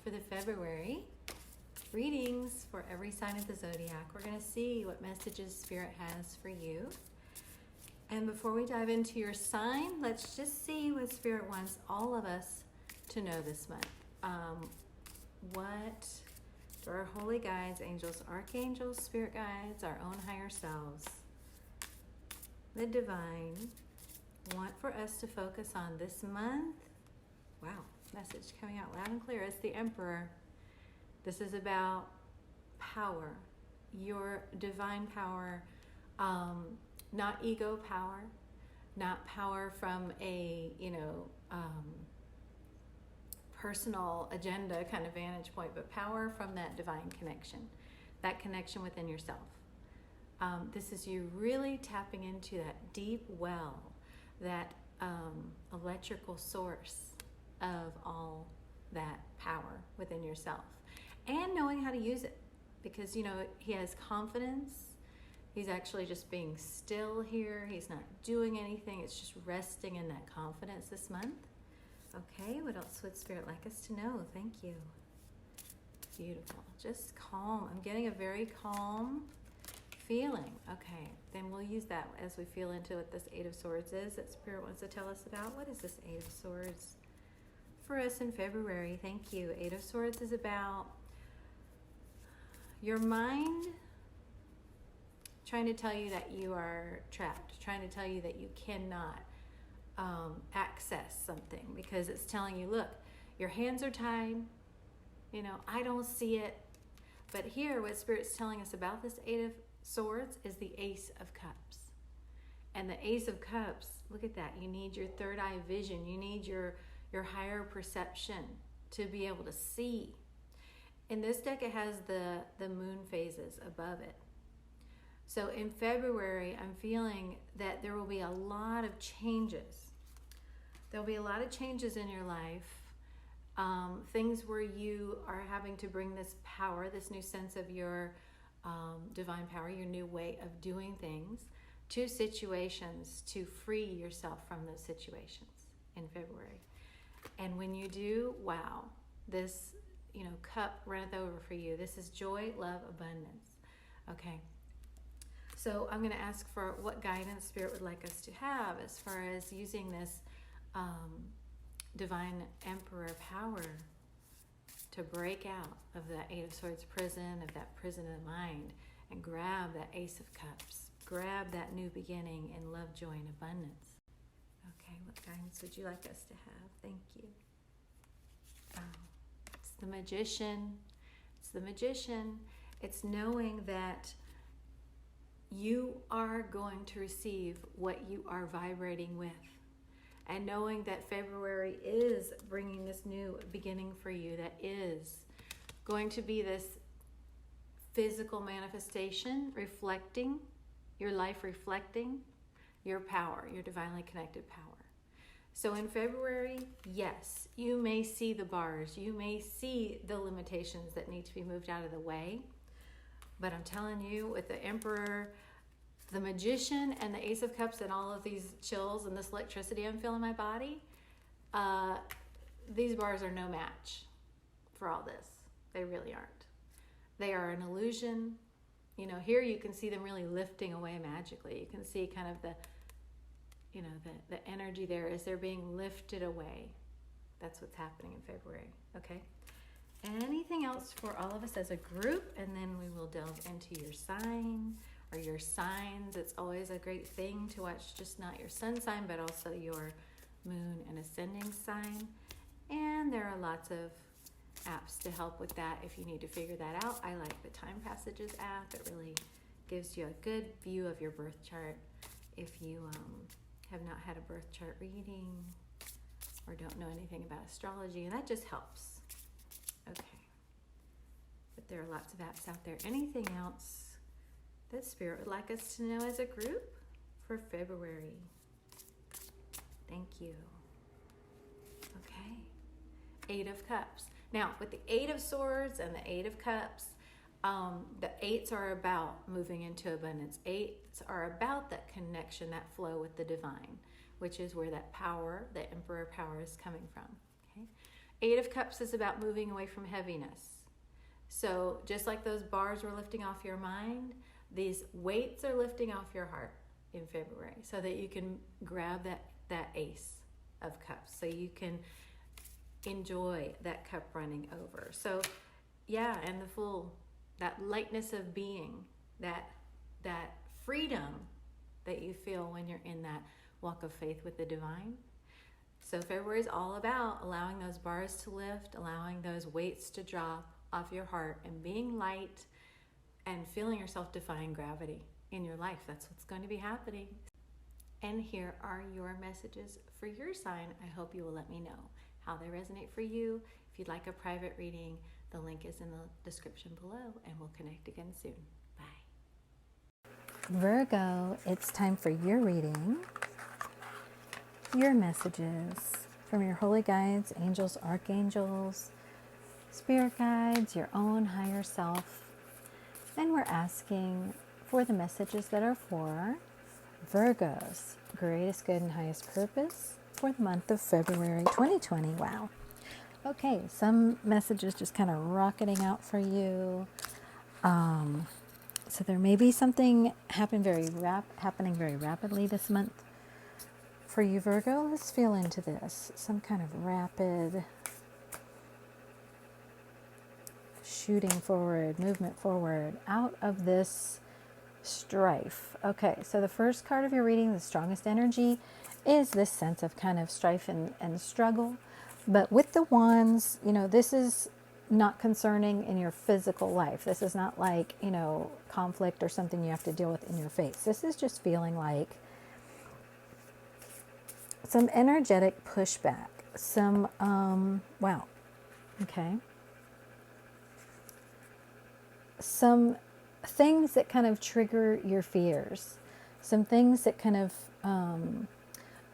for the February readings for every sign of the zodiac. We're going to see what messages Spirit has for you. And before we dive into your sign, let's just see what Spirit wants all of us to know this month. What do our holy guides, angels, archangels, spirit guides, our own higher selves, the divine, want for us to focus on this month? Wow, message coming out loud and clear. It's the Emperor. This is about power, your divine power, not ego power, not power from a, personal agenda kind of vantage point, but power from that divine connection, that connection within yourself. This is you really tapping into that deep well, that electrical source of all that power within yourself, and knowing how to use it, because he has confidence. He's actually just being still here. He's not doing anything. It's just resting in that confidence this month. Okay, what else would Spirit like us to know? Thank you. Beautiful. Just calm. I'm getting a very calm feeling. Okay, then we'll use that as we feel into what this Eight of Swords is that Spirit wants to tell us about. What is this Eight of Swords for us in February? Thank you. Eight of Swords is about your mind trying to tell you that you are trapped, trying to tell you that you cannot access something, because it's telling you, look, your hands are tied, I don't see it. But here, what Spirit's telling us about this Eight of Swords is the Ace of Cups. And the Ace of Cups, look at that. You need your third eye vision. You need your higher perception to be able to see. In this deck, it has the moon phases above it. So in February, I'm feeling that there will be a lot of changes. There'll be a lot of changes in your life. Things where you are having to bring this power, this new sense of your divine power, your new way of doing things, to situations to free yourself from those situations in February. And when you do, wow, this cup runneth over for you. This is joy, love, abundance. Okay. So I'm going to ask for what guidance Spirit would like us to have as far as using this divine Emperor power to break out of that Eight of Swords prison, of that prison of the mind, and grab that Ace of Cups. Grab that new beginning in love, joy, and abundance. Okay, what guidance would you like us to have? Thank you. It's the Magician. It's the Magician. It's knowing that you are going to receive what you are vibrating with. And knowing that February is bringing this new beginning for you, that is going to be this physical manifestation, reflecting your life, reflecting your power, your divinely connected power. So in February, yes, you may see the bars, you may see the limitations that need to be moved out of the way. But I'm telling you, with the Emperor, the Magician, and the Ace of Cups, and all of these chills and this electricity I'm feeling in my body, these bars are no match for all this. They really aren't. They are an illusion. Here you can see them really lifting away magically. You can see kind of the energy there as they're being lifted away. That's what's happening in February. Okay. Anything else for all of us as a group? And then we will delve into your sign or your signs. It's always a great thing to watch, just not your sun sign, but also your moon and ascending sign. And there are lots of apps to help with that if you need to figure that out. I like the Time Passages app. It really gives you a good view of your birth chart if you have not had a birth chart reading or don't know anything about astrology, and that just helps. Okay. But there are lots of apps out there. Anything else that Spirit would like us to know as a group for February? Thank you. Okay. Eight of Cups. Now, with the Eight of Swords and the Eight of Cups, the eights are about moving into abundance. Eights are about that connection, that flow with the divine, which is where that power, the Emperor power, is coming from. Okay. Eight of Cups is about moving away from heaviness. So just like those bars were lifting off your mind, these weights are lifting off your heart in February so that you can grab that Ace of Cups, so you can enjoy that cup running over. So yeah, and the Fool, that lightness of being, that freedom that you feel when you're in that walk of faith with the divine. So February is all about allowing those bars to lift, allowing those weights to drop off your heart, and being light and feeling yourself defying gravity in your life. That's what's going to be happening. And here are your messages for your sign. I hope you will let me know how they resonate for you. If you'd like a private reading, the link is in the description below, and we'll connect again soon. Bye. Virgo, it's time for your reading. Your messages from your holy guides, angels, archangels, spirit guides, your own higher self. And we're asking for the messages that are for Virgo's greatest good and highest purpose for the month of February 2020. Wow. Okay, some messages just kind of rocketing out for you. So there may be something happening very rapidly this month for you, Virgo. Let's feel into this. Some kind of rapid shooting forward, movement forward out of this strife. Okay, so the first card of your reading, the strongest energy, is this sense of kind of strife and struggle. But with the wands, this is not concerning in your physical life. This is not like, conflict or something you have to deal with in your face. This is just feeling like some energetic pushback. Some, wow. Okay. Some things that kind of trigger your fears. Some things that kind of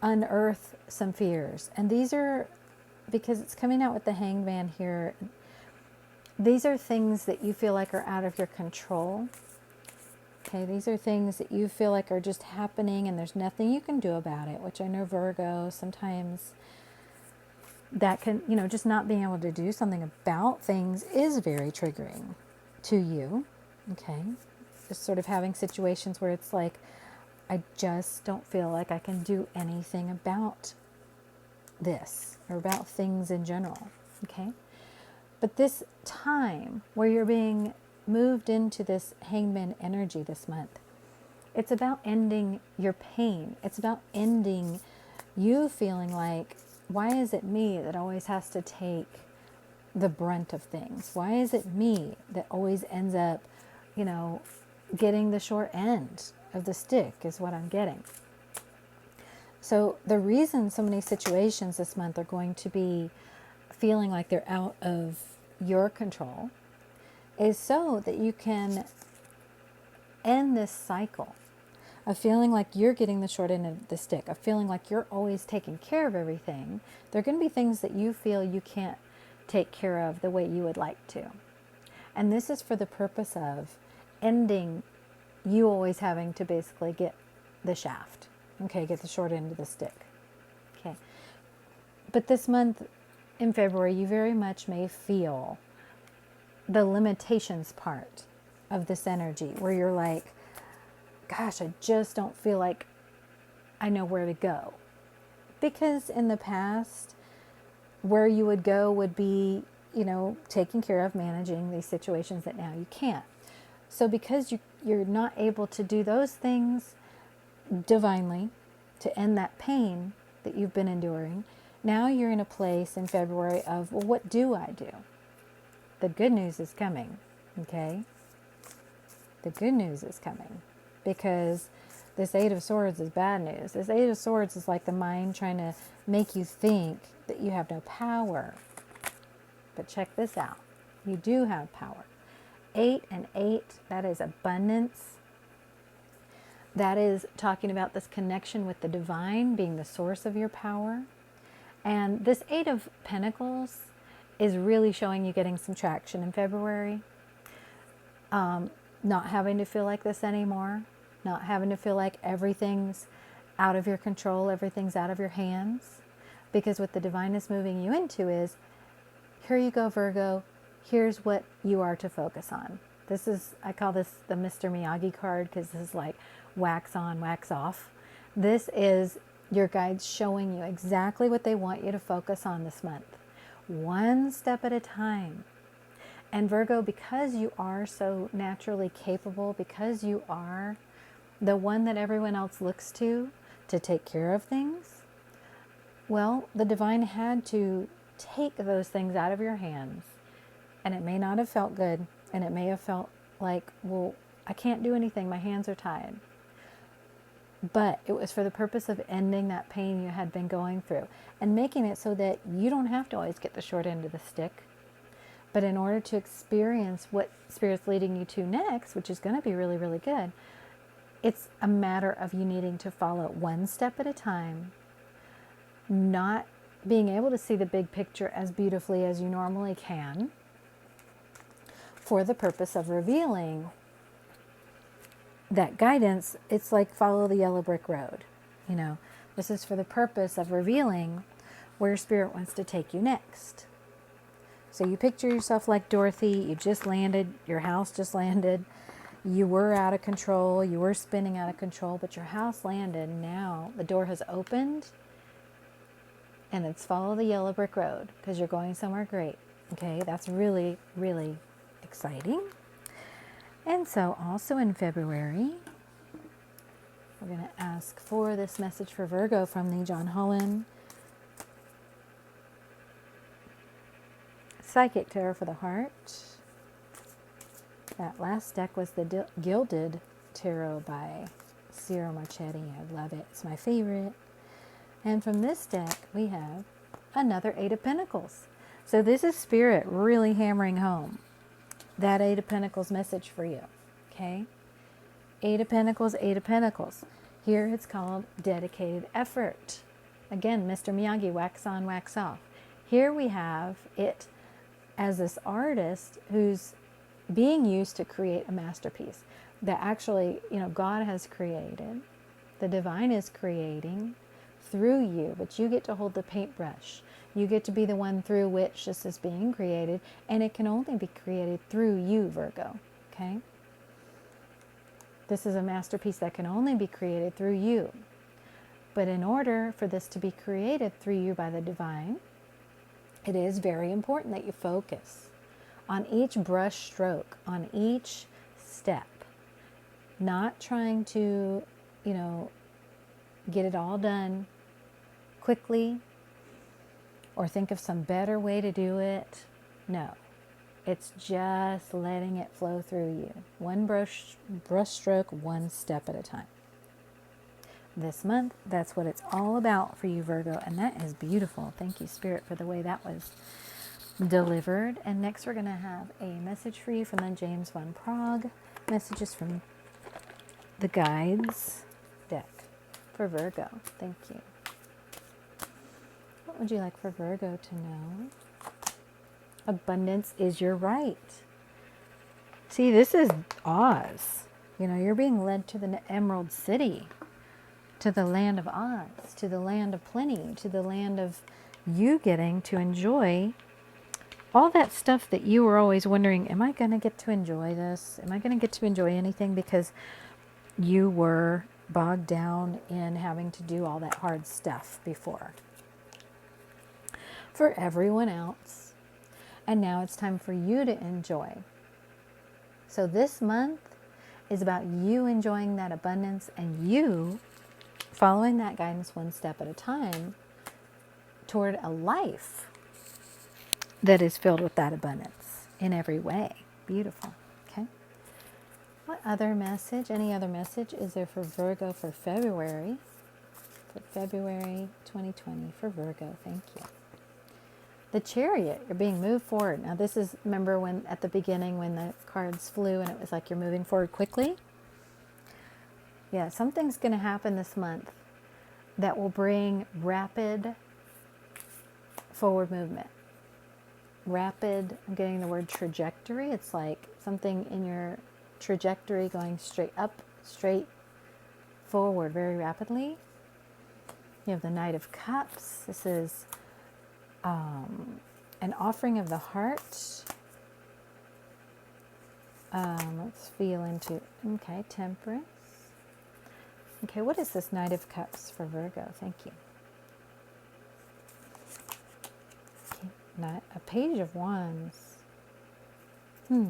unearth some fears. And these are, because it's coming out with the Hangman here, these are things that you feel like are out of your control. Okay, these are things that you feel like are just happening and there's nothing you can do about it, which I know, Virgo, sometimes that can, just not being able to do something about things is very triggering to you. Okay, just sort of having situations where it's like, I just don't feel like I can do anything about this or about things in general. Okay, but this time where you're being moved into this Hangman energy this month, it's about ending your pain. It's about ending you feeling like, why is it me that always has to take the brunt of things? Why is it me that always ends up, getting the short end of the stick is what I'm getting. So the reason so many situations this month are going to be feeling like they're out of your control is so that you can end this cycle of feeling like you're getting the short end of the stick, of feeling like you're always taking care of everything. There are going to be things that you feel you can't take care of the way you would like to. And this is for the purpose of ending you always having to basically get the shaft, okay, get the short end of the stick. Okay. But this month in February, you very much may feel the limitations part of this energy where you're like, gosh, I just don't feel like I know where to go. Because in the past, where you would go would be, taking care of managing these situations that now you can't. So because you're not able to do those things divinely to end that pain that you've been enduring, now you're in a place in February of, well, what do I do? The good news is coming, okay? The good news is coming, because this Eight of Swords is bad news. This Eight of Swords is like the mind trying to make you think that you have no power. But check this out. You do have power. 8 and 8, that is abundance. That is talking about this connection with the divine being the source of your power. And this 8 of Pentacles is really showing you getting some traction in February. Not having to feel like this anymore. Not having to feel like everything's out of your control, everything's out of your hands. Because what the divine is moving you into is here you go, Virgo. Here's what you are to focus on. This is, I call this the Mr. Miyagi card because this is like wax on, wax off. This is your guides showing you exactly what they want you to focus on this month. One step at a time. And Virgo, because you are so naturally capable, because you are the one that everyone else looks to take care of things, well, the divine had to take those things out of your hands. And it may not have felt good. And it may have felt like, well, I can't do anything. My hands are tied. But it was for the purpose of ending that pain you had been going through and making it so that you don't have to always get the short end of the stick. But in order to experience what Spirit's leading you to next, which is going to be really, really good, it's a matter of you needing to follow one step at a time, not being able to see the big picture as beautifully as you normally can, for the purpose of revealing that guidance. It's like follow the yellow brick road. You know, this is for the purpose of revealing where Spirit wants to take you next. So you picture yourself like Dorothy. You just landed, your house just landed. You were out of control. You were spinning out of control, but your house landed. Now the door has opened and it's follow the yellow brick road because you're going somewhere great. Okay, that's really, really exciting. And so also in February, we're going to ask for this message for Virgo from the John Holland Psychic Tarot for the Heart. That last deck was the Gilded Tarot by Ciro Marchetti. I love it. It's my favorite. And from this deck, we have another Eight of Pentacles. So this is Spirit really hammering home that Eight of Pentacles message for you. Okay? Eight of Pentacles, Eight of Pentacles. Here it's called dedicated effort. Again, Mr. Miyagi, wax on, wax off. Here we have it as this artist who's being used to create a masterpiece that actually, you know, God has created. The divine is creating through you, but you get to hold the paintbrush. You get to be the one through which this is being created, and it can only be created through you, Virgo, okay? This is a masterpiece that can only be created through you. But in order for this to be created through you by the divine, it is very important that you focus on each brush stroke, on each step, not trying to, you know, get it all done quickly or think of some better way to do it. No, it's just letting it flow through you. One brush stroke, one step at a time. This month, that's what it's all about for you, Virgo, and that is beautiful. Thank you, Spirit, for the way that was delivered. And next we're going to have a message for you from the James Van Prague messages from the Guides deck for Virgo. Thank you. What would you like for Virgo to know? Abundance is your right. See, this is Oz. You know, you're being led to the Emerald City, to the land of Oz, to the land of plenty, to the land of you getting to enjoy all that stuff that you were always wondering, am I going to get to enjoy this? Am I going to get to enjoy anything? Because you were bogged down in having to do all that hard stuff before for everyone else. And now it's time for you to enjoy. So this month is about you enjoying that abundance and you following that guidance one step at a time toward a life that is filled with that abundance in every way. Beautiful. Okay. What other message, any other message is there for Virgo for February? For February 2020 for Virgo. Thank you. The Chariot, you're being moved forward. Now this is, remember when at the beginning when the cards flew and it was like you're moving forward quickly? Yeah, something's going to happen this month that will bring rapid forward movement. Rapid, I'm getting the word trajectory. It's like something in your trajectory going straight up, straight forward very rapidly. You have the Knight of Cups. This is an offering of the heart. Let's feel into, okay, temperance. Okay, what is this Knight of Cups for Virgo? Thank you. Okay, not a Page of Wands. Okay,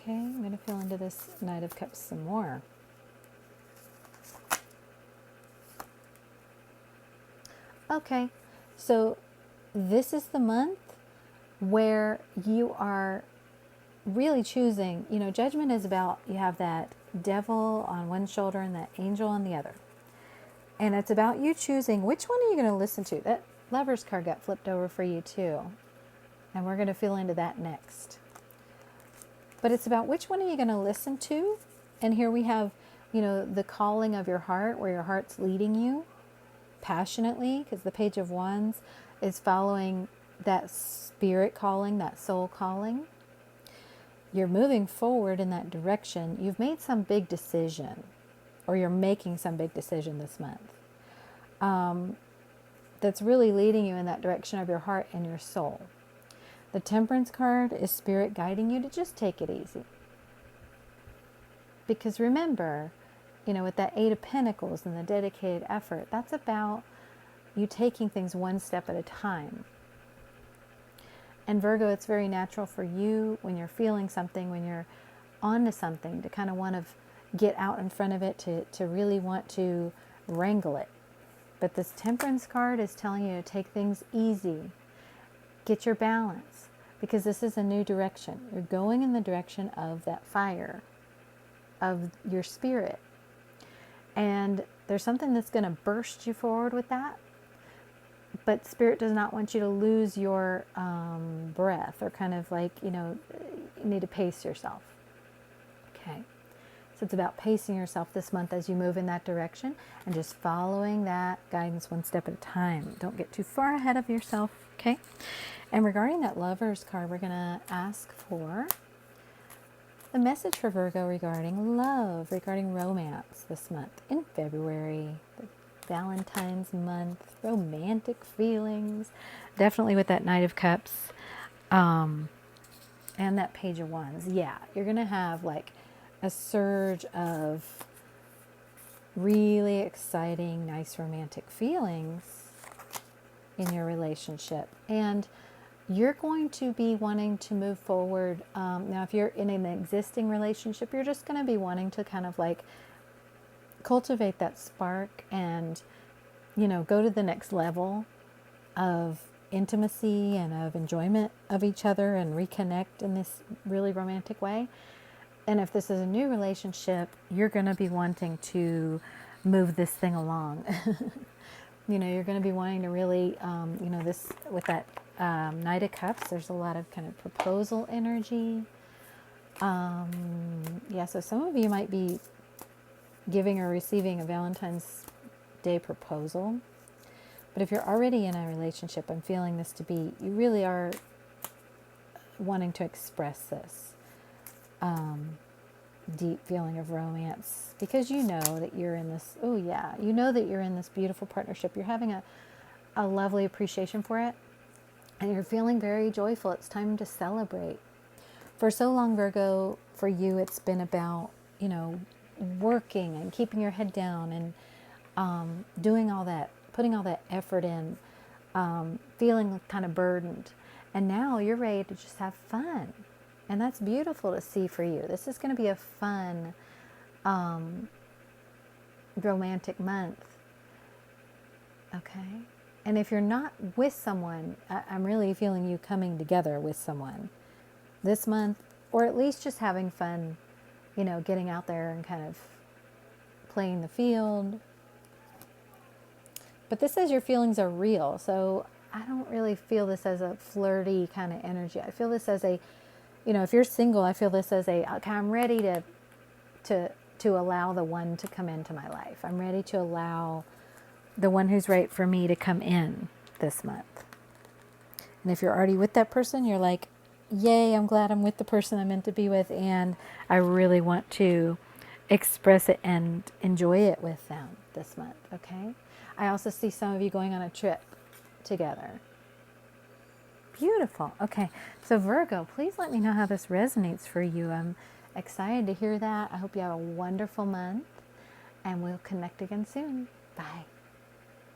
I'm going to feel into this Knight of Cups some more. Okay, so this is the month where you are really choosing, you know, Judgment is about, you have that devil on one shoulder and that angel on the other. And it's about you choosing which one are you going to listen to. That Lover's card got flipped over for you too. And we're going to feel into that next. But it's about which one are you going to listen to. And here we have, you know, the calling of your heart, where your heart's leading you passionately, because the Page of Wands is following that spirit calling, that soul calling. You're moving forward in that direction. You've made some big decision, or you're making some big decision this month that's really leading you in that direction of your heart and your soul. The Temperance card is Spirit guiding you to just take it easy. Because remember, you know, with that Eight of Pentacles and the dedicated effort, that's about you taking things one step at a time. And Virgo, it's very natural for you when you're feeling something, when you're onto something, to kind of want to get out in front of it, to really want to wrangle it. But this Temperance card is telling you to take things easy. Get your balance, because this is a new direction. You're going in the direction of that fire, of your spirit. And there's something that's going to burst you forward with that. But Spirit does not want you to lose your breath, or kind of like, you know, you need to pace yourself. Okay. So it's about pacing yourself this month as you move in that direction, and just following that guidance one step at a time. Don't get too far ahead of yourself. Okay. And regarding that Lover's card, we're going to ask for the message for Virgo regarding love, regarding romance this month in February. Valentine's month, romantic feelings, definitely with that Knight of Cups, and that Page of Wands. Yeah, you're going to have like a surge of really exciting, nice romantic feelings in your relationship. And you're going to be wanting to move forward. Now, if you're in an existing relationship, you're just going to be wanting to kind of like cultivate that spark and, you know, go to the next level of intimacy and of enjoyment of each other and reconnect in this really romantic way. And if this is a new relationship, you're going to be wanting to move this thing along. You know, you're going to be wanting to really, you know, this with that Knight of Cups, there's a lot of kind of proposal energy. Yeah, so some of you might be giving or receiving a Valentine's Day proposal. But if you're already in a relationship, I'm feeling this to be, you really are wanting to express this deep feeling of romance, because you know that you're in this, oh yeah, you know that you're in this beautiful partnership. You're having a lovely appreciation for it, and you're feeling very joyful. It's time to celebrate. For so long, Virgo, for you, it's been about, you know, working and keeping your head down and doing all that, putting all that effort in, feeling kind of burdened. And now you're ready to just have fun. And that's beautiful to see for you. This is going to be a fun, romantic month. Okay? And if you're not with someone, I'm really feeling you coming together with someone this month, or at least just having fun, you know, getting out there and kind of playing the field. But this says your feelings are real. So I don't really feel this as a flirty kind of energy. I feel this as a, you know, if you're single, I feel this as a, okay, I'm ready to allow the one to come into my life. I'm ready to allow the one who's right for me to come in this month. And if you're already with that person, you're like, yay, I'm glad I'm with the person I'm meant to be with, and I really want to express it and enjoy it with them this month, okay? I also see some of you going on a trip together. Beautiful. Okay, so Virgo, please let me know how this resonates for you. I'm excited to hear that. I hope you have a wonderful month, and we'll connect again soon. Bye.